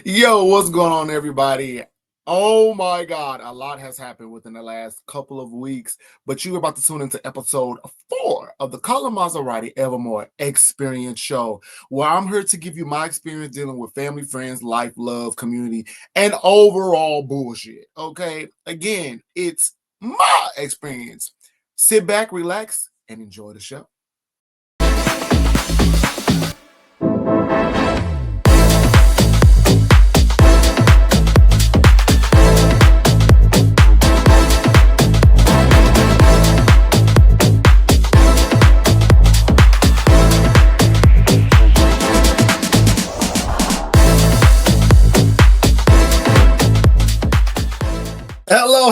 Yo, what's going on, everybody? Oh my God, a lot has happened within the last couple of weeks, but you're about to tune into episode 4 of the Collin Mazzaratie-Evermore Experience Show, where I'm here to give you my experience dealing with family, friends, life, love, community, and overall bullshit. Okay, again, it's my experience. Sit back, relax, and enjoy the show.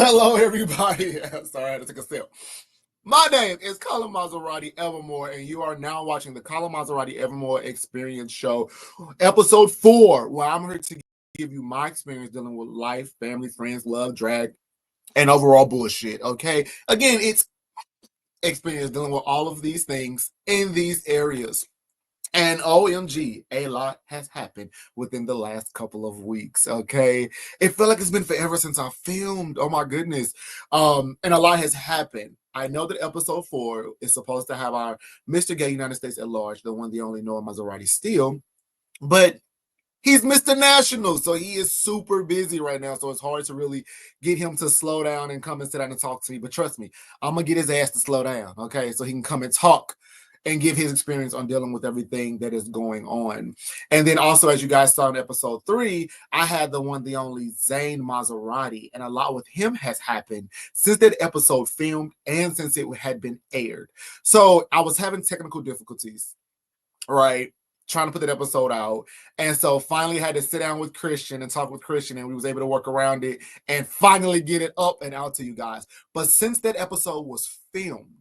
Hello, everybody. Sorry, I had to take a sip. My name is Collin Mazzaratie-Evermore, and you are now watching the Collin Mazzaratie-Evermore Experience Show, episode 4, where I'm here to give you my experience dealing with life, family, friends, love, drag, and overall bullshit. Okay, again, it's experience dealing with all of these things in these areas. And OMG, a lot has happened within the last couple of weeks. Okay. It felt like it's been forever since I filmed. Oh my goodness. And a lot has happened. I know that episode 4 is supposed to have our Mr. Gay United States at large, the one, the only Noah Maserati still, but he's Mr. National, so he is super busy right now. So it's hard to really get him to slow down and come and sit down and talk to me. But trust me, I'm gonna get his ass to slow down, okay? So he can come and talk and give his experience on dealing with everything that is going on. And then also, as you guys saw in episode 3, I had the one, the only Zane Maserati, and a lot with him has happened since that episode filmed and since it had been aired. So I was having technical difficulties, right? Trying to put that episode out. And so finally had to sit down with Christian and talk with Christian, and we was able to work around it and finally get it up and out to you guys. But since that episode was filmed,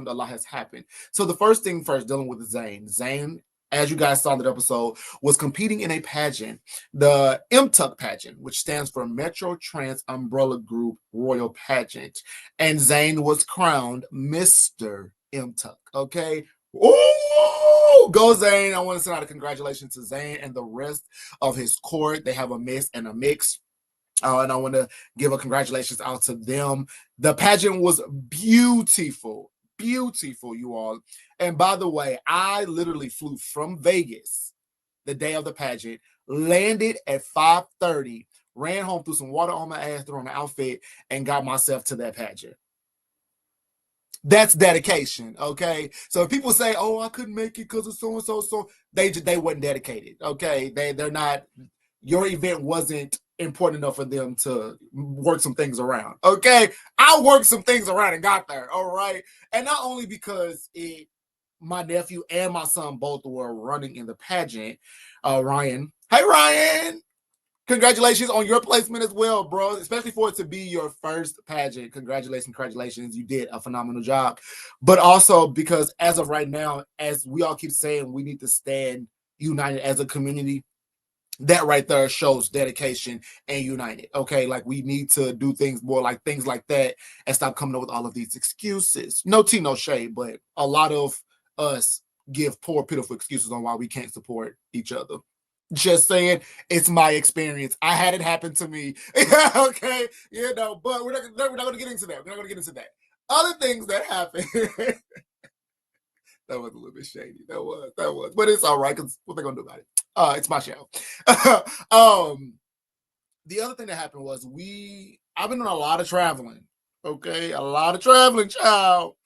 a lot has happened. So the first thing first, dealing with Zane. Zane, as you guys saw in that episode, was competing in a pageant, the MTUC pageant, which stands for Metro Trans Umbrella Group Royal Pageant. And Zane was crowned Mr. MTUC, okay? Oh, go Zane. I want to send out a congratulations to Zane and the rest of his court. They have a miss and a mix. And I want to give a congratulations out to them. The pageant was beautiful, you all. And by the way, I literally flew from Vegas the day of the pageant, landed at 5:30, ran home, threw some water on my ass, threw on an outfit, and got myself to that pageant. That's dedication, okay? So if people say, "Oh, I couldn't make it because of so and so," they wasn't dedicated, okay? They're not. Your event wasn't important enough for them to work some things around, okay? I worked some things around and got there, all right? And not only because my nephew and my son both were running in the pageant. Ryan, hey Ryan. Congratulations on your placement as well, bro, especially for it to be your first pageant. Congratulations. You did a phenomenal job. But also because as of right now, as we all keep saying, we need to stand united as a community. That right there shows dedication and united. Okay, like we need to do things more like things like that and stop coming up with all of these excuses. No tea, no shade, but a lot of us give poor, pitiful excuses on why we can't support each other. Just saying, it's my experience. I had it happen to me. Okay, but we're not going to get into that. We're not going to get into that. Other things that happened. That was a little bit shady. That was. But it's all right, because what they going to do about it? It's my show. The other thing that happened was I've been doing a lot of traveling. Okay, a lot of traveling, child.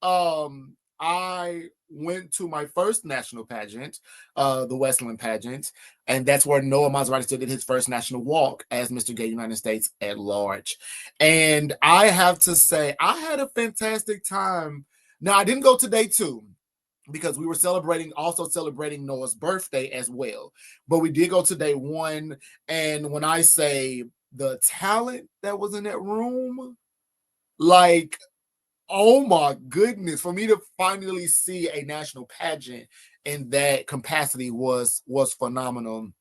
I went to my first national pageant, the Westland pageant, and that's where Noah Maserati still did his first national walk as Mr. Gay United States at large. And I have to say, I had a fantastic time. Now, I didn't go to day 2 because we were also celebrating Noah's birthday as well. But we did go to day 1. And when I say the talent that was in that room, like, oh my goodness, for me to finally see a national pageant in that capacity was phenomenal.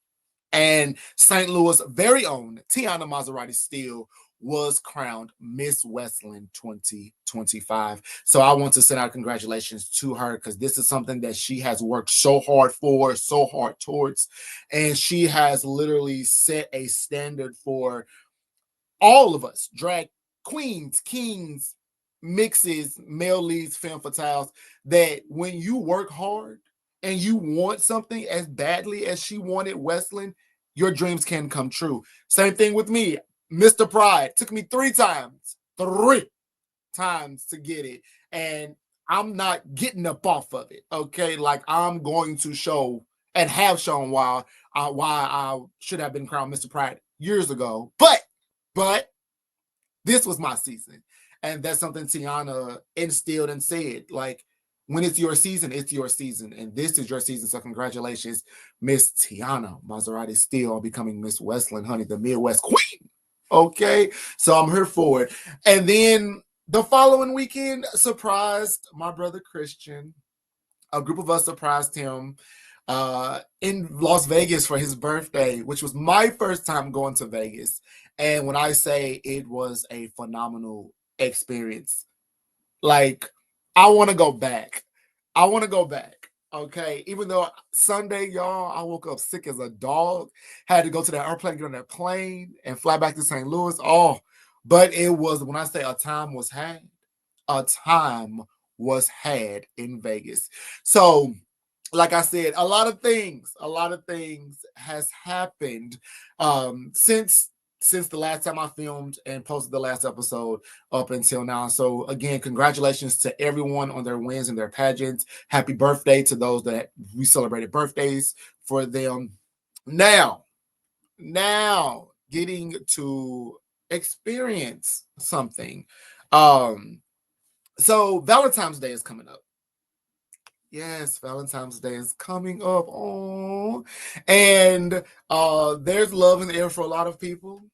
And St. Louis' very own Tiana Maserati Steele was crowned Miss Westland 2025. So I want to send out congratulations to her, because this is something that she has worked so hard for, so hard towards, and she has literally set a standard for all of us, drag queens, kings, mixes, male leads, femme fatales, that when you work hard and you want something as badly as she wanted Westland, your dreams can come true. Same thing with me. Mr. Pride took me three times to get it. And I'm not getting up off of it. Okay. Like, I'm going to show and have shown why I should have been crowned Mr. Pride years ago. But this was my season. And that's something Tiana instilled and said, like, when it's your season, it's your season. And this is your season. So congratulations, Miss Tiana Mazzaratie still on becoming Miss Westland, honey, the Midwest queen. Okay. So I'm here for it. And then the following weekend surprised my brother Christian. A group of us surprised him in Las Vegas for his birthday, which was my first time going to Vegas. And when I say it was a phenomenal experience, like, I want to go back. Okay. Even though Sunday, y'all, I woke up sick as a dog, had to go to that airplane, get on that plane, and fly back to St. Louis. Oh, but it was, when I say a time was had in Vegas. So, like I said, a lot of things has happened since the last time I filmed and posted the last episode up until now. So again, congratulations to everyone on their wins and their pageants. Happy birthday to those that we celebrated birthdays for them. Now getting to experience something. So Valentine's Day is coming up. Yes, Valentine's Day is coming up. Oh, and there's love in the air for a lot of people.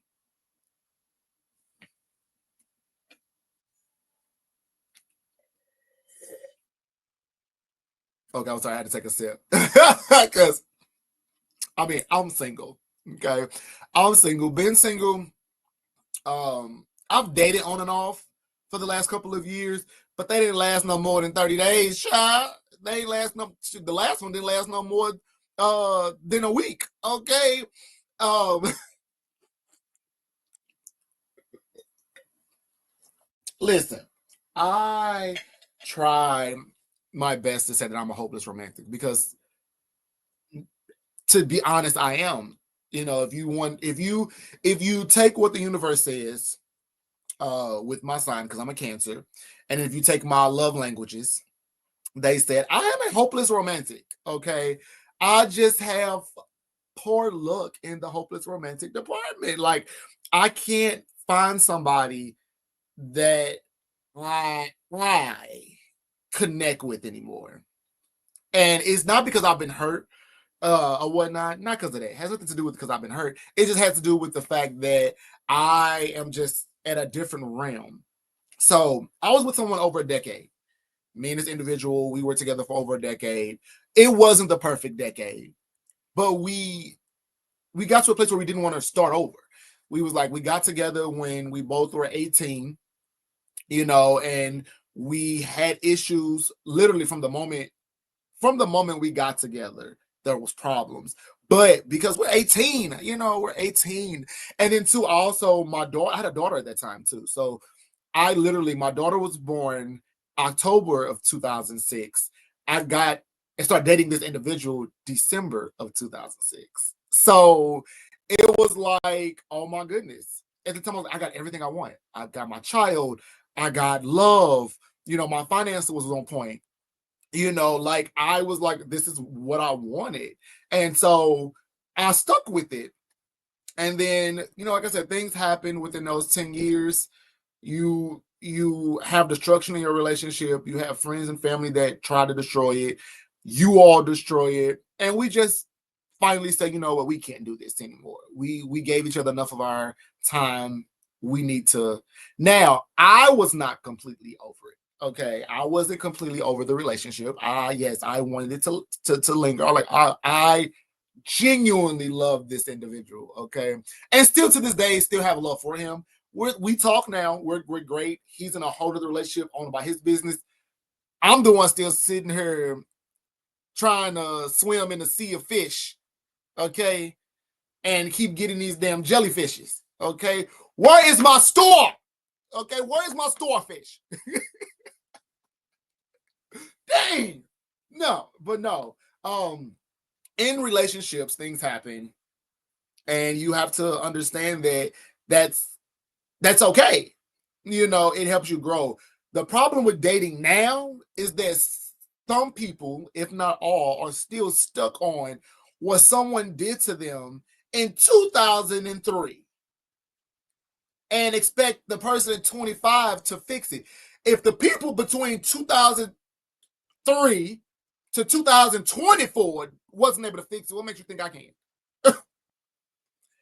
Okay, I'm sorry, I had to take a sip because I'm single. Okay, I'm single. Been single. I've dated on and off for the last couple of years, but they didn't last no more than 30 days. Child. They ain't last no. The last one didn't last no more than a week. Okay. Listen, I try my best to say that I'm a hopeless romantic, because, to be honest, I am. You know, if you take what the universe says with my sign, because I'm a Cancer, and if you take my love languages, they said I am a hopeless romantic. Okay, I just have poor luck in the hopeless romantic department. Like, I can't find somebody that I connect with anymore. And it's not because I've been hurt or whatnot, not because of that. It has nothing to do with because I've been hurt. It just has to do with the fact that I am just at a different realm. So I was with someone over a decade. Me and this individual, we were together for over a decade. It wasn't the perfect decade, but we got to a place where we didn't want to start over. We got together when we both were 18, and we had issues literally from the moment we got together. There was problems, but because we're 18, we're 18. And then too, also I had a daughter at that time too. So my daughter was born October of 2006. I started dating this individual December of 2006. So it was like, oh my goodness. At the time, I got everything I want. I got my child. I got love. My finances was on point. Like, I was like, this is what I wanted. And so I stuck with it. And then, like I said, things happen within those 10 years. You have destruction in your relationship. You have friends and family that try to destroy it. You all destroy it. And we just finally say, you know what, we can't do this anymore. We gave each other enough of our time. We need to. Now, I was not completely over it. Okay, I wasn't completely over the relationship. Yes, I wanted it to linger. Like, I genuinely love this individual. Okay, and still to this day, still have love for him. We talk now. We're great. He's in a whole other relationship owned by his business. I'm the one still sitting here trying to swim in the sea of fish, okay, and keep getting these damn jellyfishes, okay? Where is my store? Okay, where is my store fish? Dang. No, but no. In relationships, things happen, and you have to understand that that's okay. You know, it helps you grow. The problem with dating now is that some people, if not all, are still stuck on what someone did to them in 2003 and expect the person at 25 to fix it. If the people between 2003 to 2024 wasn't able to fix it, what makes you think I can?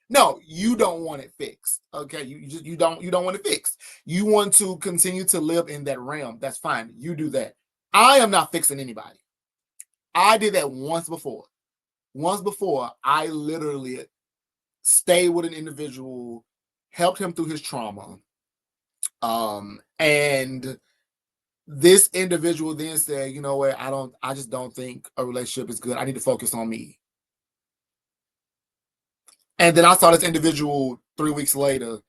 No, you don't want it fixed. Okay, you don't want it fixed. You want to continue to live in that realm. That's fine. You do that. I am not fixing anybody. I did that once before. Once before, I literally stayed with an individual, helped him through his trauma. And this individual then said, you know what, I just don't think a relationship is good. I need to focus on me. And then I saw this individual 3 weeks later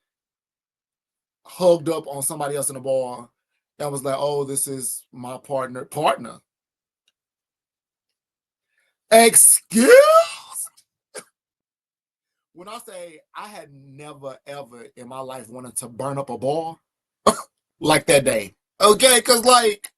hugged up on somebody else in the bar and was like, oh, this is my partner. Excuse? When I say I had never, ever in my life wanted to burn up a bar like that day. Okay, because like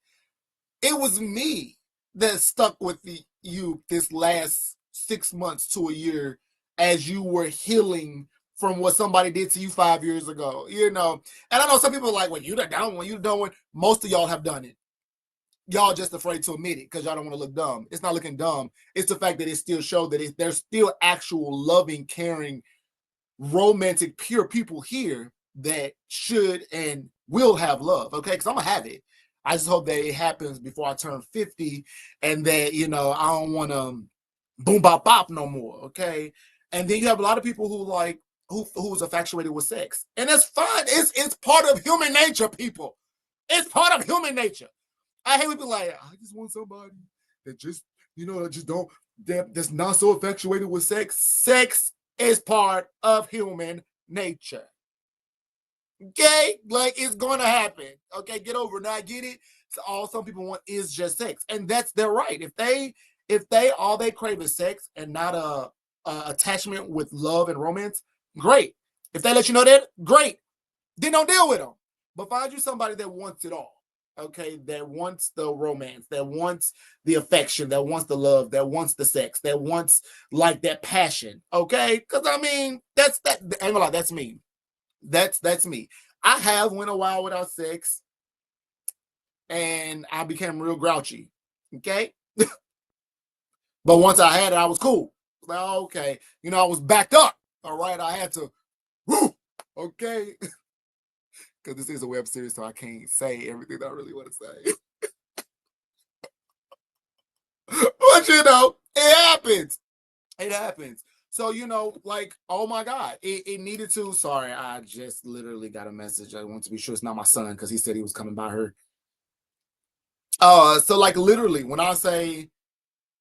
it was me that stuck with you this last 6 months to a year as you were healing from what somebody did to you 5 years ago, you know. And I know some people are like, well, you done one, you done one. Most of y'all have done it. Y'all just afraid to admit it because y'all don't want to look dumb. It's not looking dumb. It's the fact that it still showed that there's still actual loving, caring, romantic, pure people here that should and will have love, okay? Because I'm going to have it. I just hope that it happens before I turn 50 and that, you know, I don't want to boom, bop, bop no more, okay? And then you have a lot of people who like, who's infatuated with sex. And that's fine. It's part of human nature, people. It's part of human nature. I hate people like, I just want somebody that just, you know, that just don't, that's not so infatuated with sex. Sex is part of human nature. Okay? Like, it's going to happen. Okay? Get over it. Now, I get it. So all some people want is just sex. And that's their right. If they all they crave is sex and not a attachment with love and romance, great. If they let you know that, great. Then don't deal with them. But find you somebody that wants it all. Okay, that wants the romance, that wants the affection, that wants the love, that wants the sex, that wants like that passion. Okay, because I mean that's me. That's me. I have went a while without sex, and I became real grouchy. Okay, but once I had it, I was cool. Like, okay, you know, I was backed up. All right, I had to. Whoo, okay. Because this is a web series, so I can't say everything that I really want to say. But, you know, it happens. It happens. So, you know, like, oh, my God. It needed to. Sorry, I just literally got a message. I want to be sure it's not my son because he said he was coming by her. So, like, literally, when I say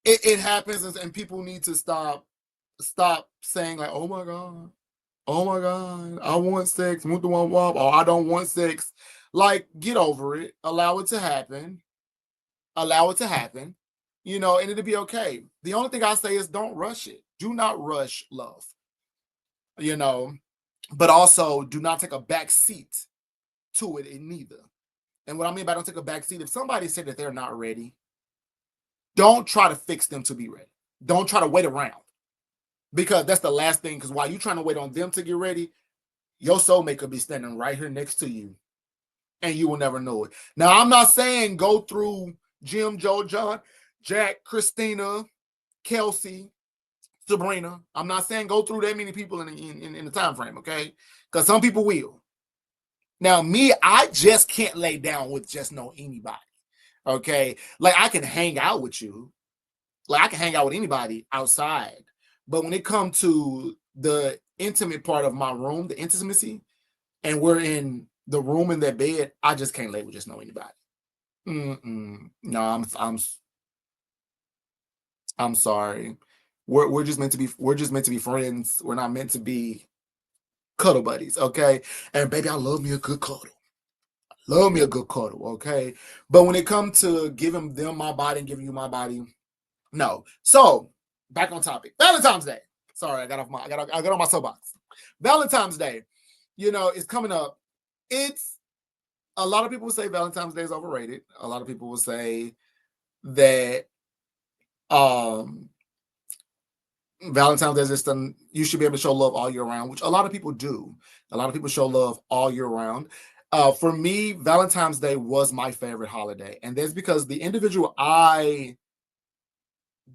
it happens and people need to stop saying, like, oh, my God. Oh my God, I want sex, want the one wop, or I don't want sex. Like, get over it. Allow it to happen. Allow it to happen. You know, and it'll be okay. The only thing I say is don't rush it. Do not rush love. You know, but also do not take a back seat to it in neither. And what I mean by don't take a back seat, if somebody said that they're not ready, don't try to fix them to be ready. Don't try to wait around. Because that's the last thing. Because while you're trying to wait on them to get ready, your soulmate could be standing right here next to you, and you will never know it. Now, I'm not saying go through Jim, Joe, John, Jack, Christina, Kelsey, Sabrina. I'm not saying go through that many people in the time frame, okay? Because some people will. Now, me, I just can't lay down with just no anybody, okay? Like, I can hang out with you. Like, I can hang out with anybody outside. But when it comes to the intimate part of my room, the intimacy, and we're in the room in that bed, I just can't lay with just know anybody. No, I'm sorry. We're just meant to be friends. We're not meant to be cuddle buddies, okay? And baby, I love me a good cuddle. Love me a good cuddle, okay? But when it comes to giving them my body and giving you my body, no. So back on topic. Valentine's Day. Sorry, I got on my soapbox. Valentine's Day, it's coming up. It's a lot of people will say Valentine's Day is overrated. A lot of people will say that Valentine's Day is just you should be able to show love all year round, which a lot of people do. A lot of people show love all year round. For me, Valentine's Day was my favorite holiday, and that's because the individual I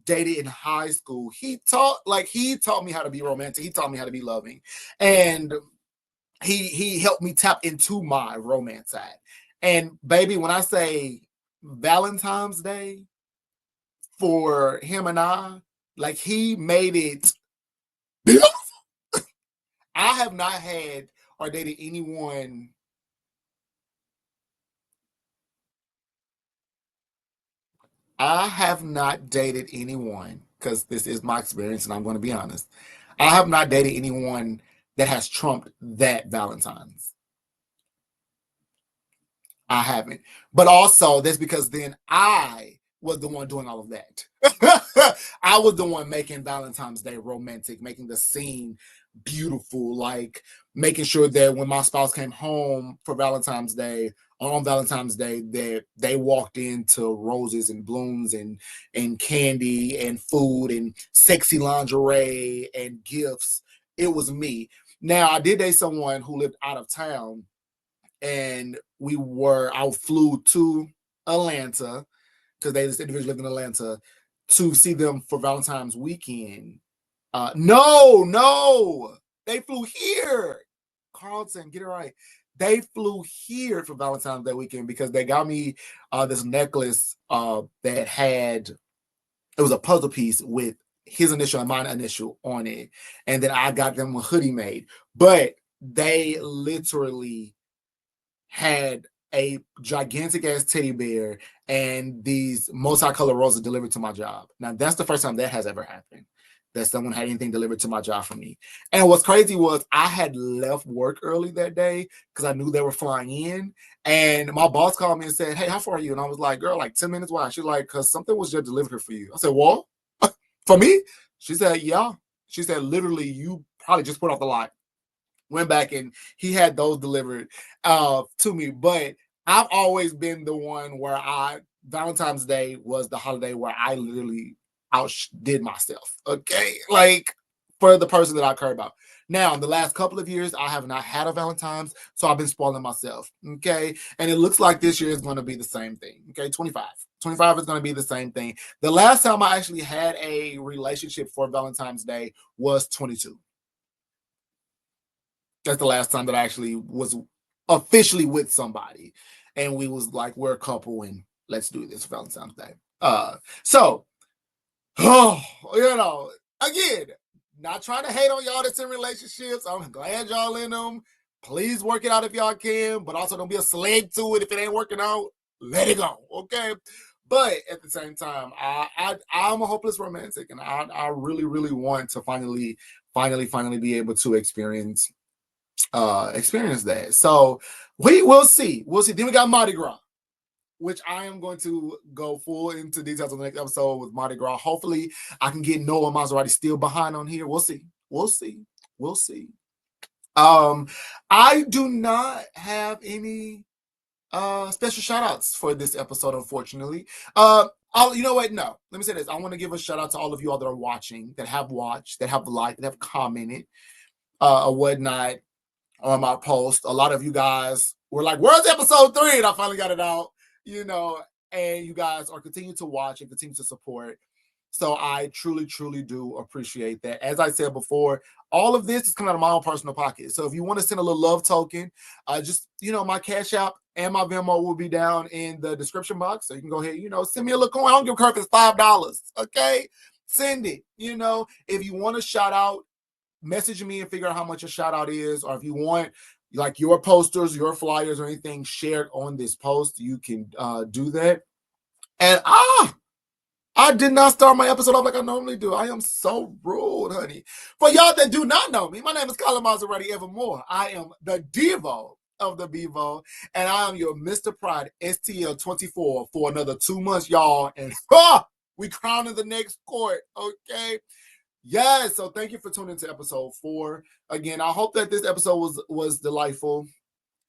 dated in high school, he taught me how to be romantic. He taught me how to be loving, and he helped me tap into my romance side. And baby, when I say Valentine's Day for him and I, like, he made it beautiful. I have not had or dated anyone. I have not dated anyone, because this is my experience and I'm going to be honest. I have not dated anyone that has trumped that Valentine's. I haven't. But also, that's because then I was the one doing all of that. I was the one making Valentine's Day romantic, making the scene beautiful, like making sure that when my spouse came home for Valentine's Day, on Valentine's Day, that they walked into roses and blooms and candy and food and sexy lingerie and gifts. It was me. Now, I did date someone who lived out of town, and I flew to Atlanta, because this individual lived in Atlanta, to see them for Valentine's weekend. No, they flew here. Carlton, get it right. They flew here for Valentine's Day weekend because they got me this necklace that had, it was a puzzle piece with his initial and mine initial on it, and then I got them a hoodie made. But they literally had a gigantic ass teddy bear and these multicolored roses delivered to my job. Now, that's the first time that has ever happened, that someone had anything delivered to my job for me. And what's crazy was I had left work early that day because I knew they were flying in. And my boss called me and said, "Hey, how far are you?" And I was like, "Girl, like 10 minutes." Why? She's like, "Because something was just delivered here for you." I said, "What? For me?" She said, "Yeah." She said, "Literally, you probably just put off the lot." Went back and he had those delivered to me. But I've always been the one where Valentine's Day was the holiday where I literally outdid myself. Okay. Like, for the person that I care about. Now, in the last couple of years, I have not had a Valentine's, so I've been spoiling myself. Okay. And it looks like this year is going to be the same thing. Okay. 25 is going to be the same thing. The last time I actually had a relationship for Valentine's Day was 22. That's the last time that I actually was officially with somebody, and we was like, we're a couple and let's do this for Valentine's Day. So, again, not trying to hate on y'all that's in relationships. I'm glad y'all in them. Please work it out if y'all can, but also don't be a slave to it. If it ain't working out, let it go, okay? But at the same time, I'm a hopeless romantic, and I really, really want to finally be able to experience that. So we'll see. Then we got Mardi Gras, which I am going to go full into details on the next episode with Mardi Gras. Hopefully I can get Noah Mazzaratie still behind on here. We'll see. I do not have any special shout outs for this episode, unfortunately. You know what? No, let me say this. I want to give a shout out to all of you all that are watching, that have watched, that have liked, that have commented, or whatnot on my post. A lot of you guys were like, "Where's episode 3?" And I finally got it out, and you guys are continuing to watch and continue to support. So I truly, truly do appreciate that. As I said before, all of this is coming out of my own personal pocket. So if you want to send a little love token, just, my Cash App and my Venmo will be down in the description box. So you can go ahead, send me a little coin. I don't give a crap if it's $5. Okay? Send it. If you want to shout out, message me and figure out how much your shout out is, or if you want like your posters, your flyers, or anything shared on this post, you can do that. And I did not start my episode off like I normally do. I am so rude, honey. For y'all that do not know me, my name is Collin Mazzaratie-Evermore. I am the Divo of the Bevo, and I am your Mr. Pride STL 24 for another 2 months, y'all. And we crowning the next court, okay? Yes, so thank you for tuning into episode 4. Again, I hope that this episode was delightful.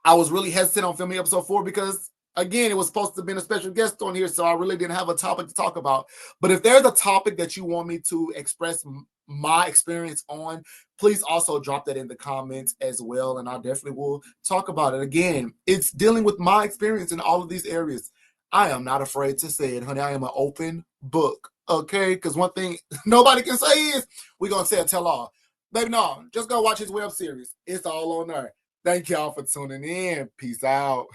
I was really hesitant on filming episode 4 because, again, it was supposed to have been a special guest on here, so I really didn't have a topic to talk about. But if there's a topic that you want me to express my experience on, please also drop that in the comments as well, and I definitely will talk about it. Again, it's dealing with my experience in all of these areas. I am not afraid to say it, honey. I am an open book, okay? Because one thing nobody can say is, we're going to say a tell-all. Baby, no, just go watch his web series. It's all on there. Thank y'all for tuning in. Peace out.